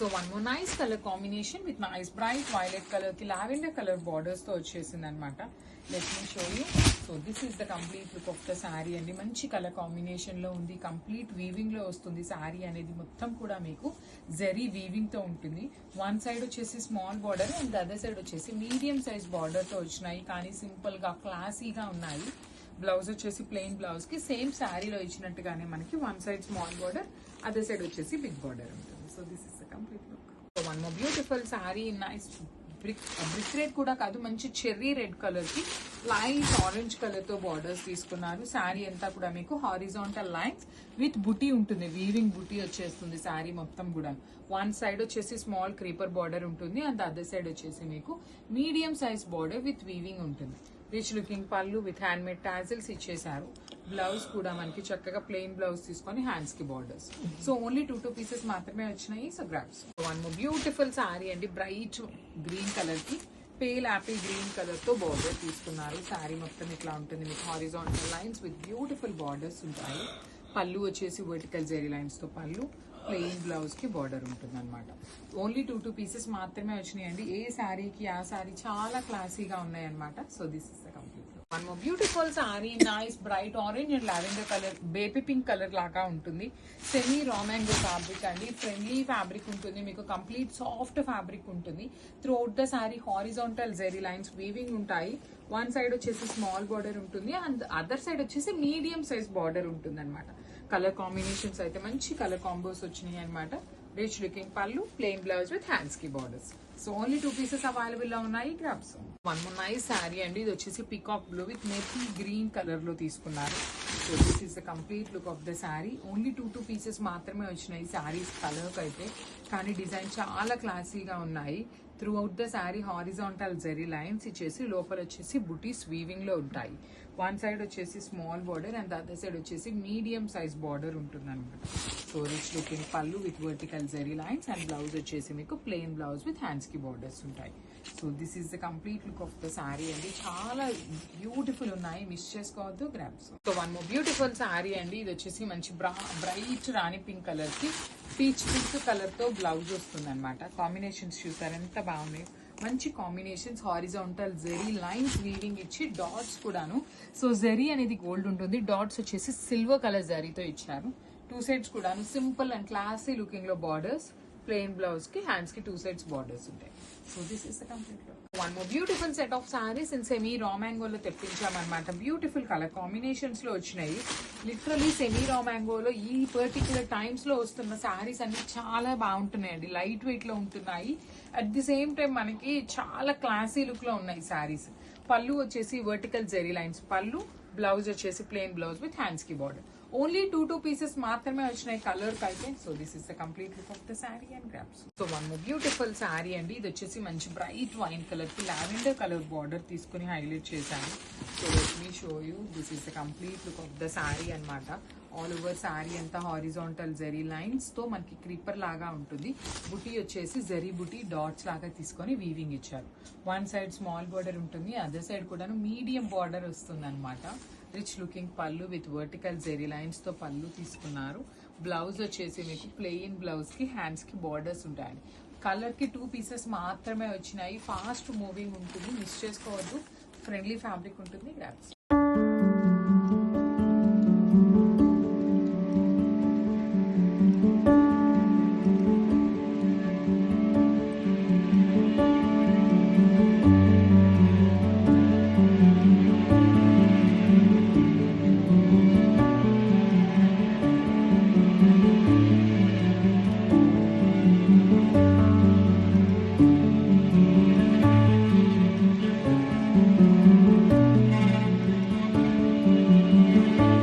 So one more nice colour combination with nice bright violet colour కి lavender colour borders తో వచ్చేసింది అనమాట. Let me show you. So this is the complete look of the sari అండి. మంచి colour combination లో ఉంది. Complete weaving లో వస్తుంది శారీ అనేది. మొత్తం కూడా మీకు జరీ వీవింగ్ తో ఉంటుంది. వన్ సైడ్ వచ్చేసి small border and other side వచ్చేసి మీడియం సైజ్ బార్డర్ తో వచ్చినాయి. కానీ సింపుల్ గా క్లాసీగా ఉన్నాయి. బ్లౌజ్ వచ్చేసి ప్లెయిన్ బ్లౌజ్ కి సేమ్ శారీలో ఇచ్చినట్టుగానే మనకి one side small border, other side వచ్చేసి బిగ్ బార్డర్ ఉంటుంది. So this is the complete look. So one more beautiful sari nice brick red కూడా కాదు, మంచి చెర్రీ రెడ్ కలర్ కి లైట్ ఆరెంజ్ కలర్ తో బార్డర్స్ తీసుకున్నారు. శారీ అంతా కూడా మీకు హారిజాంటల్ లైన్స్ విత్ బుటీ ఉంటుంది. వీవింగ్ బుటీ వచ్చేస్తుంది శారీ మొత్తం కూడా. వన్ సైడ్ వచ్చేసి స్మాల్ క్రీపర్ బార్డర్ ఉంటుంది అండ్ అదర్ సైడ్ వచ్చేసి మీకు medium size border with weaving ఉంటుంది. Rich looking pallu with hand made tassels ఇచ్చేసారు. బ్లౌజ్ కూడా మనకి చక్కగా ప్లెయిన్ బ్లౌజ్ తీసుకొని హ్యాండ్స్ కి borders. So only two pieces మాత్రమే వచ్చినాయి. So grasp. One more beautiful sari అండి. బ్రైట్ గ్రీన్ కలర్ కి పేల్ యాపిల్ గ్రీన్ కలర్ తో బార్డర్ తీసుకున్నారు. శారీ మొత్తం ఇట్లా ఉంటుంది. మీకు horizontal lines with beautiful borders ఉంటాయి. పళ్ళు వచ్చేసి వర్టికల్ జెరీ లైన్స్ తో పళ్ళు, ప్లెయిన్ బ్లౌజ్ కి బార్డర్ ఉంటుంది అనమాట. ఓన్లీ టూ పీసెస్ మాత్రమే వచ్చినాయండి. ఏ శారీకి ఆ శారీ చాలా క్లాసీగా ఉన్నాయి అనమాట. So this is the complete. One more beautiful sari nice bright orange and lavender colour, baby pink colour లాగా ఉంటుంది. సెమీ రా మ్యాంగో ఫ్యాబ్రిక్ అండి. ఫ్రెండ్లీ ఫ్యాబ్రిక్ ఉంటుంది. మీకు కంప్లీట్ సాఫ్ట్ ఫ్యాబ్రిక్ ఉంటుంది. Throughout the sari horizontal zari lines weaving ఉంటాయి. One side వచ్చేసి small border ఉంటుంది and other side వచ్చేసి మీడియం సైజ్ బార్డర్ ఉంటుంది అనమాట. కలర్ కాంబినేషన్స్ అయితే మంచి కలర్ కాంబోస్ వచ్చినాయి అనమాట. రిచ్ లుకింగ్ పళ్ళు, ప్లెయిన్ బ్లౌజ్ విత్ హ్యాండ్స్ కి borders. So only two pieces available లో ఉన్నాయి. Grabs. One more nice sari అండి. ఇది వచ్చేసి peacock blue with methi green colour లో తీసుకున్నారు. So this is the complete look of the sari. Only two pieces మాత్రమే వచ్చినాయి శారీస్ కలర్ అయితే. కానీ డిజైన్ చాలా క్లాసీగా ఉన్నాయి. Throughout the sari horizontal zari lines ఇచ్చేసి లోపల వచ్చేసి బుటీస్ వీవింగ్ లో ఉంటాయి. వన్ సైడ్ వచ్చేసి small border and other side వచ్చేసి మీడియం సైజ్ బార్డర్ ఉంటుంది అనమాట. So rich looking pallu with vertical zari lines and blouse వచ్చేసి మీకు ప్లెయిన్ బ్లౌజ్ విత్ హ్యాండ్స్ కి బార్డర్స్ ఉంటాయి. So this is the complete look of the sari అండి. చాలా బ్యూటిఫుల్ ఉన్నాయి, మిస్ చేసుకోవద్దు. గ్రాప్స్. So one more beautiful sari అండి. ఇది వచ్చేసి మంచి బ్రైట్ రాణి పింక్ కలర్ కి పీచ్ పింక్ కలర్ తో బ్లౌజ్ వస్తుంది అనమాట. కాంబినేషన్స్ చూసారు ఎంత బాగున్నాయి. మంచి combinations, horizontal zari lines weaving ఇచ్చి డాట్స్ కూడాను. సో జెరీ అనేది గోల్డ్ ఉంటుంది, డాట్స్ వచ్చేసి సిల్వర్ కలర్ జరీతో ఇచ్చారు. టూ సైడ్స్ కూడాను సింపుల్ అండ్ క్లాసీ లుకింగ్ లో బార్డర్స్, ప్లెయిన్ బ్లౌజ్ కి హ్యాండ్స్ కి టూ సైడ్స్ బార్డర్స్ ఉంటాయి. So this is the complete look. One more beautiful set of saris in semi raw మ్యాంగోలో తెప్పించామన్నమాట. బ్యూటిఫుల్ కలర్ కాంబినేషన్స్ లో వచ్చినాయి. లిటరలీ సెమీ రా మ్యాంగోలో ఈ particular times లో వస్తున్న సారీస్ అన్ని చాలా బాగుంటున్నాయండి. లైట్ వెయిట్ లో ఉంటున్నాయి. అట్ ది సేమ్ టైం మనకి చాలా క్లాసీ లుక్ లో ఉన్నాయి సారీస్. పళ్ళు వచ్చేసి వర్టికల్ జెరీ లైన్స్ పళ్ళు, బ్లౌజ్ వచ్చేసి ప్లెయిన్ బ్లౌజ్ విత్ హ్యాండ్స్ కి బార్డర్. ఓన్లీ టూ పీసెస్ మాత్రమే వచ్చినాయి కలర్ అయితే. So this is the complete look of the sari and grabs. So one more beautiful sari అండి. ఇది వచ్చేసి మంచి బ్రైట్ వైన్ కలర్ కి లావెండర్ కలర్ బార్డర్ తీసుకుని హైలైట్ చేశాను. So let me show you. This is the complete look of the sari అనమాట. All over sari అంతా horizontal zari lines తో మనకి క్రీపర్ లాగా ఉంటుంది. బుటీ వచ్చేసి జెరీ బుటీ డాట్స్ లాగా తీసుకొని వీవింగ్ ఇచ్చారు. వన్ సైడ్ స్మాల్ బార్డర్ ఉంటుంది, అదర్ సైడ్ కూడా మీడియం బార్డర్ వస్తుంది అనమాట. Rich looking pallu with vertical zari lines తో పళ్ళు తీసుకున్నారు. బ్లౌజ్ వచ్చేసి మీకు ప్లెయిన్ బ్లౌజ్ కి హ్యాండ్స్ కి బార్డర్స్ ఉంటాయండి. కలర్ కి టూ పీసెస్ మాత్రమే వచ్చినాయి. ఫాస్ట్ మూవింగ్ ఉంటుంది, మిస్ చేసుకోవద్దు. ఫ్రెండ్లీ ఫ్యాబ్రిక్ ఉంటుంది. గ్రాప్స్.